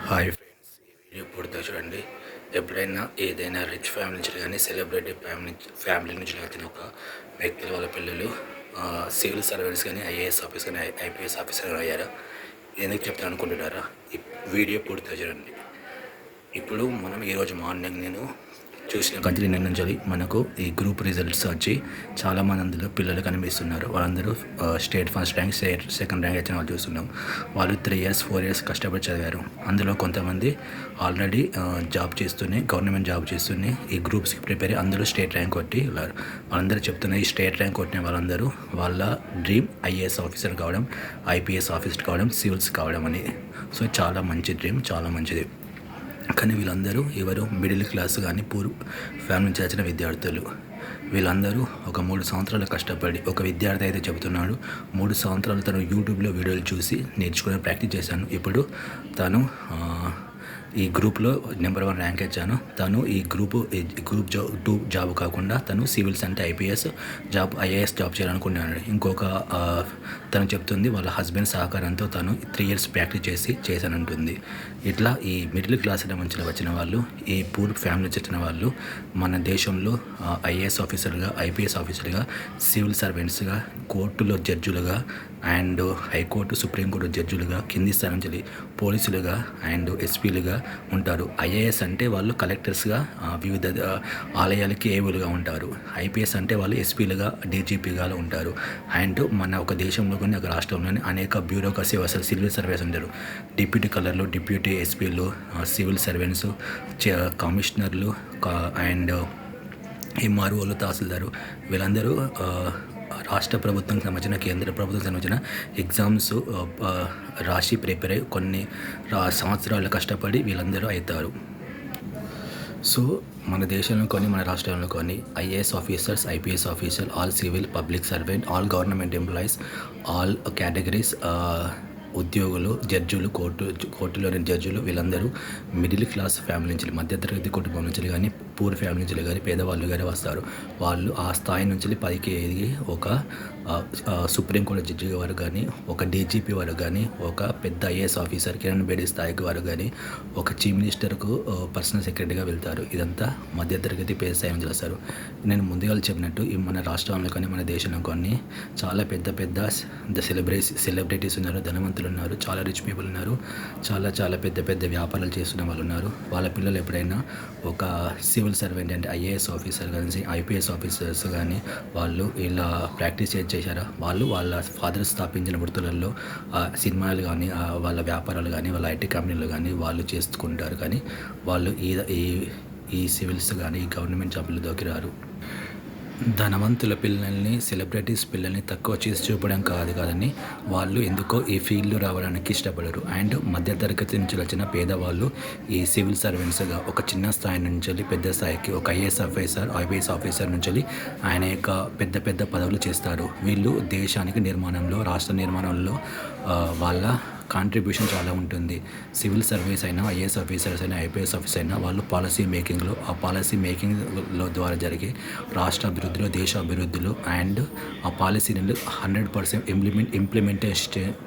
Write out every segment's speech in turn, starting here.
Hi friends, ఈ video పూర్తిగా చూడండి. ఎప్పుడైనా ఏదైనా రిచ్ ఫ్యామిలీ నుంచి కానీ సెలబ్రిటీ ఫ్యామిలీ నుంచి వచ్చిన ఒక వ్యక్తులు వాళ్ళ పిల్లలు సివిల్ సర్వీస్ కానీ ఐఏఎస్ ఆఫీస్ కానీ ఐపీఎస్ ఆఫీసర్ అయ్యారా? ఎందుకు చెప్తాను అనుకుంటున్నారా? ఈ వీడియో పూర్తిగా చూడండి. ఇప్పుడు మనం ఈరోజు మార్నింగ్ నేను చూసిన కంట్రీ నుంచి మనకు ఈ గ్రూప్ రిజల్ట్స్ వచ్చి చాలామంది అందులో పిల్లలు కనిపిస్తున్నారు. వాళ్ళందరూ state first rank, state second rank వచ్చిన వాళ్ళు చూస్తున్నాం. వాళ్ళు 3 years 4 years కష్టపడి చదివారు. అందులో కొంతమంది ఆల్రెడీ జాబ్ చేస్తూనే, గవర్నమెంట్ జాబ్ చేస్తూనే ఈ గ్రూప్స్కి ప్రిపేర్ అయ్యి అందులో స్టేట్ ర్యాంక్ కొట్టి ఉన్నారు. వాళ్ళందరూ చెప్తున్నారు ఈ స్టేట్ ర్యాంక్ కొట్టిన వాళ్ళందరూ వాళ్ళ డ్రీమ్ ఐఏఎస్ ఆఫీసర్ కావడం, ఐపీఎస్ ఆఫీసర్ కావడం, సివిల్స్ కావడం అని. సో చాలా మంచి డ్రీమ్, చాలా మంచిది. కానీ వీళ్ళందరూ ఎవరు మిడిల్ క్లాస్ కానీ పూర్ ఫ్యామిలీ నుంచి వచ్చిన విద్యార్థులు. వీళ్ళందరూ ఒక 3 సంవత్సరాలు కష్టపడి, ఒక విద్యార్థి అయితే చెబుతున్నాడు 3 సంవత్సరాలు తను యూట్యూబ్లో వీడియోలు చూసి నేర్చుకుని ప్రాక్టీస్ చేశాను. ఇప్పుడు తను ఈ గ్రూప్లో నెంబర్ 1 ర్యాంక్ ఇచ్చాను. తను ఈ గ్రూప్ 2 జాబ్ కాకుండా తను సివిల్స్ అంటే ఐపీఎస్ జాబ్, ఐఏఎస్ జాబ్ చేయాలనుకున్నాడు. ఇంకొక తను చెప్తుంది వాళ్ళ హస్బెండ్ సహకారంతో తను 3 years ప్రాక్టీస్ చేశానంటుంది. ఇట్లా ఈ మిడిల్ క్లాస్ నుంచి వచ్చిన వాళ్ళు, ఈ పూర్ ఫ్యామిలీ నుంచి వచ్చిన వాళ్ళు మన దేశంలో ఐఏఎస్ ఆఫీసర్గా, ఐపీఎస్ ఆఫీసర్గా, సివిల్ సర్వెంట్స్గా, కోర్టులో జడ్జులుగా అండ్ హైకోర్టు, సుప్రీంకోర్టు జడ్జులుగా, కింది స్థానం నుంచి పోలీసులుగా అండ్ ఎస్పీలుగా ఉంటారు. ఐఏఎస్ అంటే వాళ్ళు కలెక్టర్స్గా, వివిధ ఆలయాలకి ఏవులుగా ఉంటారు. ఐపీఎస్ అంటే వాళ్ళు ఎస్పీలుగా, డీజీపీగా ఉంటారు. అండ్ మన ఒక దేశంలో కొన్ని ఒక రాష్ట్రంలోని అనేక బ్యూరోక్రసీ అసలు సివిల్ సర్వీస్ ఉంటారు. డిప్యూటీ కలర్లు, డిప్యూటీ ఎస్పీలు, సివిల్ సర్వెంట్స్, కమిషనర్లు అండ్ ఎంఆర్ఓలు, తహసీల్దారు, వీళ్ళందరూ రాష్ట్ర ప్రభుత్వానికి సంబంధించిన, కేంద్ర ప్రభుత్వం సంబంధించిన ఎగ్జామ్స్ రాసి ప్రిపేర్ అయ్యి కొన్ని సంవత్సరాలు కష్టపడి వీళ్ళందరూ అవుతారు. సో మన దేశంలో కానీ మన రాష్ట్రంలో కానీ IAS officers, IPS officer, all civil, public servant, all government employees, all categories ఉద్యోగులు, జడ్జులు, కోర్టులోని జడ్జులు, వీళ్ళందరూ మిడిల్ క్లాస్ ఫ్యామిలీ నుంచి, మధ్యతరగతి కుటుంబం నుంచి కానీ, పూర్ ఫ్యామిలీ నుంచి కానీ, పేదవాళ్ళు కానీ వస్తారు. వాళ్ళు ఆ స్థాయి నుంచి పైకి ఎదిగి ఒక సుప్రీంకోర్టు జడ్జి వారు కానీ, ఒక డీజీపీ వారు కానీ, ఒక పెద్ద ఐఏఎస్ ఆఫీసర్ కిరణ్ బేడి స్థాయికి వారు కానీ, ఒక చీఫ్ మినిస్టర్కు పర్సనల్ సెక్రటరీగా వెళ్తారు. ఇదంతా మధ్యతరగతి పేద స్థాయి నుంచి వస్తారు. నేను ముందుగా చెప్పినట్టు మన రాష్ట్రంలో కానీ, మన దేశంలో కానీ చాలా పెద్ద సెలబ్రిటీస్ ఉన్నారు, ధనవంతులు ఉన్నారు, చాలా రిచ్ పీపుల్ ఉన్నారు, చాలా పెద్ద వ్యాపారాలు చేస్తున్న వాళ్ళు ఉన్నారు. వాళ్ళ పిల్లలు ఎప్పుడైనా ఒక సివిల్ సర్వెంట్ అంటే ఐఏఎస్ ఆఫీసర్ కానీ, ఐపీఎస్ ఆఫీసర్స్ కానీ వాళ్ళు ఇలా ప్రాక్టీస్ చేశారా? వాళ్ళు వాళ్ళ ఫాదర్ స్థాపించిన వృత్తులలో సినిమాలు కానీ, వాళ్ళ వ్యాపారాలు కానీ, వాళ్ళ ఐటీ కంపెనీలు కానీ వాళ్ళు చేసుకుంటారు. కానీ వాళ్ళు ఈ సివిల్స్ కానీ, ఈ గవర్నమెంట్ జాబులలోకి రారు. ధనవంతుల పిల్లల్ని, సెలబ్రిటీస్ పిల్లల్ని తక్కువ చేసి చూపడం కాదని వాళ్ళు ఎందుకో ఈ ఫీల్డ్లో రావడానికి ఇష్టపడరు. అండ్ మధ్యతరగతి నుంచి వచ్చిన పేదవాళ్ళు ఈ సివిల్ సర్వెంట్స్గా ఒక చిన్న స్థాయి నుంచి పెద్ద స్థాయికి, ఒక ఐఏఎస్ ఆఫీసర్, ఐపీఎస్ ఆఫీసర్ నుంచి ఆయన యొక్క పెద్ద పదవులు చేస్తారు. వీళ్ళు దేశానికి నిర్మాణంలో, రాష్ట్ర నిర్మాణంలో వాళ్ళ కాంట్రిబ్యూషన్ చాలా ఉంటుంది. సివిల్ సర్వీస్ అయినా, ఐఏఎస్ ఆఫీసర్స్ అయినా, ఐపీఎస్ ఆఫీసర్ అయినా వాళ్ళు పాలసీ మేకింగ్లో, ఆ పాలసీ మేకింగ్లో ద్వారా జరిగే రాష్ట్ర అభివృద్ధిలో, దేశ అభివృద్ధిలో అండ్ ఆ పాలసీని 100%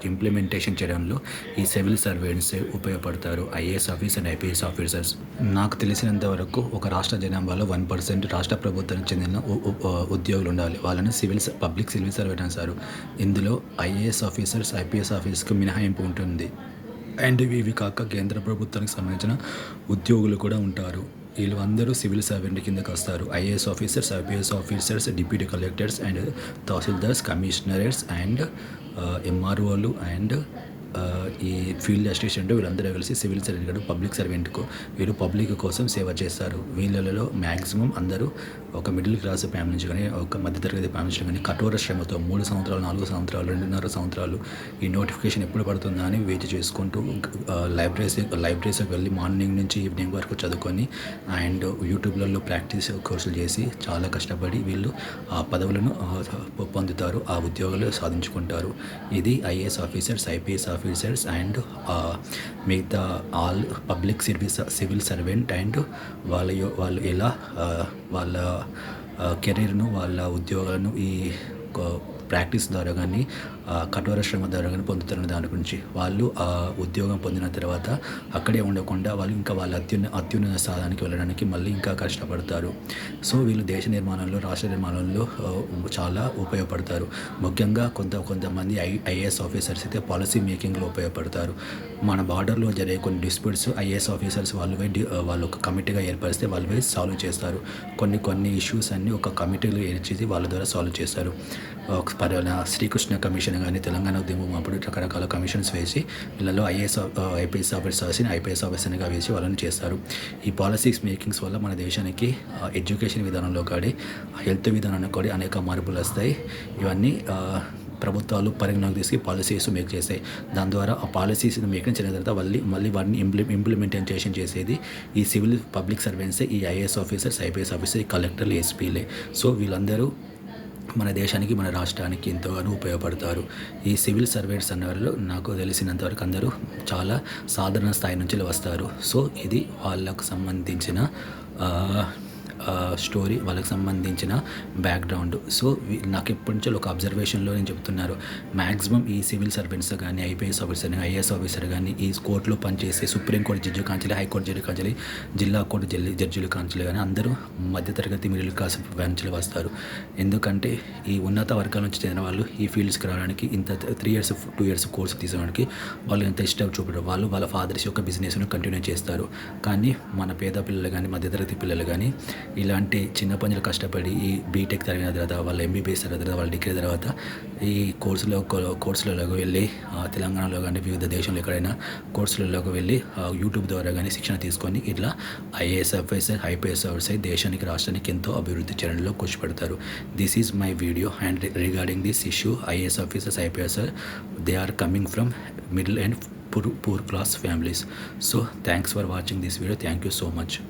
ఇంప్లిమెంటేషన్ చేయడంలో ఈ సివిల్ సర్వెంట్స్ ఉపయోగపడతారు. IAS officer and IPS officers. నాకు తెలిసినంత వరకు ఒక రాష్ట్ర జనాభాలో 1% రాష్ట్ర ప్రభుత్వానికి చెందిన ఉద్యోగులు ఉండాలి. వాళ్ళని పబ్లిక్ సివిల్ సర్వెంట్ అంటారు. ఇందులో ఐఏఎస్ ఆఫీసర్స్, ఐపీఎస్ ఆఫీసర్స్కి మినహాయింపు ఉంటుంది. అండ్ ఇవి కాక కేంద్ర ప్రభుత్వానికి సంబంధించిన ఉద్యోగులు కూడా ఉంటారు. వీళ్ళు అందరూ సివిల్ సర్వెంట్ కిందకి వస్తారు. IAS officers, IPS officers, deputy collectors and తహసీల్దార్స్, కమిషనరేట్స్ అండ్ ఎంఆర్ఓలు అండ్ ఈ ఫీల్డ్ అసిస్టెంట్, వీళ్ళందరూ కలిసి సివిల్ సర్వెంట్, పబ్లిక్ సర్వెంట్కు వీరు పబ్లిక్ కోసం సేవ చేస్తారు. వీళ్ళలో మ్యాక్సిమం అందరూ ఒక మిడిల్ క్లాస్ ఫ్యామిలీ నుంచి కానీ, ఒక మధ్యతరగతి ఫ్యామిలీ నుంచి కానీ కఠోర శ్రమతో 3 సంవత్సరాలు, 4 సంవత్సరాలు, 2.5 సంవత్సరాలు ఈ నోటిఫికేషన్ ఎప్పుడు పడుతుందా అని వెయిట్ చేసుకుంటూ లైబ్రరీస్కి వెళ్ళి మార్నింగ్ నుంచి ఈవినింగ్ వరకు చదువుకొని అండ్ యూట్యూబ్లలో ప్రాక్టీస్ కోర్సులు చేసి చాలా కష్టపడి వీళ్ళు ఆ పదవులను పొందుతారు, ఆ ఉద్యోగాలు సాధించుకుంటారు. ఇది IAS officers, IPS officers and మిగతా all public civil servant and వాళ్ళు ఎలా వాళ్ళ కెరీర్ను, వాళ్ళ ఉద్యోగాలను ఈ ప్రాక్టీస్ ద్వారా కానీ కఠోర శ్రమ ద్వారా కానీ పొందుతున్న దాని గురించి. వాళ్ళు ఉద్యోగం పొందిన తర్వాత అక్కడే ఉండకుండా వాళ్ళు ఇంకా వాళ్ళ అత్యున్నత స్థానానికి వెళ్ళడానికి మళ్ళీ ఇంకా కష్టపడతారు. సో వీళ్ళు దేశ నిర్మాణంలో, రాష్ట్ర నిర్మాణంలో చాలా ఉపయోగపడతారు. ముఖ్యంగా కొంతమంది ఐఏఎస్ ఆఫీసర్స్ అయితే పాలసీ మేకింగ్లో ఉపయోగపడతారు. మన బార్డర్లో జరిగే కొన్ని డిస్ప్యూట్స్ ఐఏఎస్ ఆఫీసర్స్ వాళ్ళు ఒక కమిటీగా ఏర్పరిస్తే వాళ్ళు సాల్వ్ చేస్తారు. కొన్ని ఇష్యూస్ అన్నీ ఒక కమిటీలో ఏర్చేసి వాళ్ళ ద్వారా సాల్వ్ చేస్తారు. శ్రీకృష్ణ కమిషన్ కానీ, తెలంగాణ ఉద్యమం అప్పుడు రకరకాల కమిషన్స్ వేసి వీళ్ళలో ఐపీఎస్ ఆఫీసర్స్ని ఐపీఎస్ ఆఫీసర్గా వేసి వాళ్ళని చేస్తారు. ఈ పాలసీస్ మేకింగ్స్ వల్ల మన దేశానికి ఎడ్యుకేషన్ విధానంలో కానీ, హెల్త్ విధానంలో కూడా అనేక మార్పులు వస్తాయి. ఇవన్నీ ప్రభుత్వాలు పరిగణలోకి తీసుకు పాలసీస్ మేక్ చేస్తాయి. దాని ద్వారా ఆ పాలసీస్ మేక్ చేసిన తర్వాత మళ్ళీ వాటిని ఇంప్లిమెంటేషన్ చేసేది ఈ సివిల్ పబ్లిక్ సర్వెంట్సే, ఈ ఐఏఎస్ ఆఫీసర్స్, ఐపీఎస్ ఆఫీసర్, ఈ కలెక్టర్లు, ఎస్పీలే. సో వీళ్ళందరూ మన దేశానికి, మన రాష్ట్రానికి ఎంతగానో ఉపయోగపడతారు. ఈ సివిల్ సర్వెంట్స్ అన్నవాళ్ళు నాకు తెలిసినంతవరకు అందరూ చాలా సాధారణ స్థాయి నుంచి వస్తారు. సో ఇది వాళ్ళకు సంబంధించిన స్టోరీ, వాళ్ళకి సంబంధించిన బ్యాక్గ్రౌండ్. సో నాకు ఎప్పటి నుంచో ఒక అబ్జర్వేషన్లో నేను చెప్తున్నారు, మ్యాక్సిమం ఈ సివిల్ సర్వెంట్స్ కానీ, ఐపీఎస్ ఆఫీసర్ కానీ, ఐఏఎస్ ఆఫీసర్ కానీ, ఈ కోర్టులో పనిచేసే సుప్రీంకోర్టు జడ్జి కాంచెలి, హైకోర్టు జడ్జి కాంచెలి, జిల్లా కోర్టు జడ్జిలు కాంచెలి కానీ అందరూ మధ్యతరగతి మిడిల్ క్లాస్ నుంచి వస్తారు. ఎందుకంటే ఈ ఉన్నత వర్గాల నుంచి చెందిన వాళ్ళు ఈ ఫీల్డ్స్కి రావడానికి, ఇంత 3 years 2 years కోర్సు తీసుకోవడానికి వాళ్ళు ఎంత ఇష్టం చూపడం, వాళ్ళ ఫాదర్స్ యొక్క బిజినెస్ను కంటిన్యూ చేస్తారు. కానీ మన పేద పిల్లలు కానీ, మధ్యతరగతి పిల్లలు కానీ ఇలాంటి చిన్న పనులు కష్టపడి ఈ బీటెక్ జరిగిన తర్వాత, వాళ్ళ ఎంబీబీఎస్ తర్వాత, వాళ్ళ డిగ్రీ తర్వాత ఈ కోర్సులలోకి వెళ్ళి తెలంగాణలో కానీ వివిధ దేశంలో ఎక్కడైనా కోర్సులలోకి వెళ్ళి యూట్యూబ్ ద్వారా కానీ శిక్షణ తీసుకొని ఇట్లా ఐఏఎస్ ఆఫీసర్, ఐపీఎస్ ఆఫీసర్ దేశానికి, రాష్ట్రానికి ఎంతో అభివృద్ధి చేయడంలో కృషి పెడతారు. This is my video and regarding this issue. IAS officers, IPS they are coming from middle and poor class families. So thanks for watching this video. Thank you so much.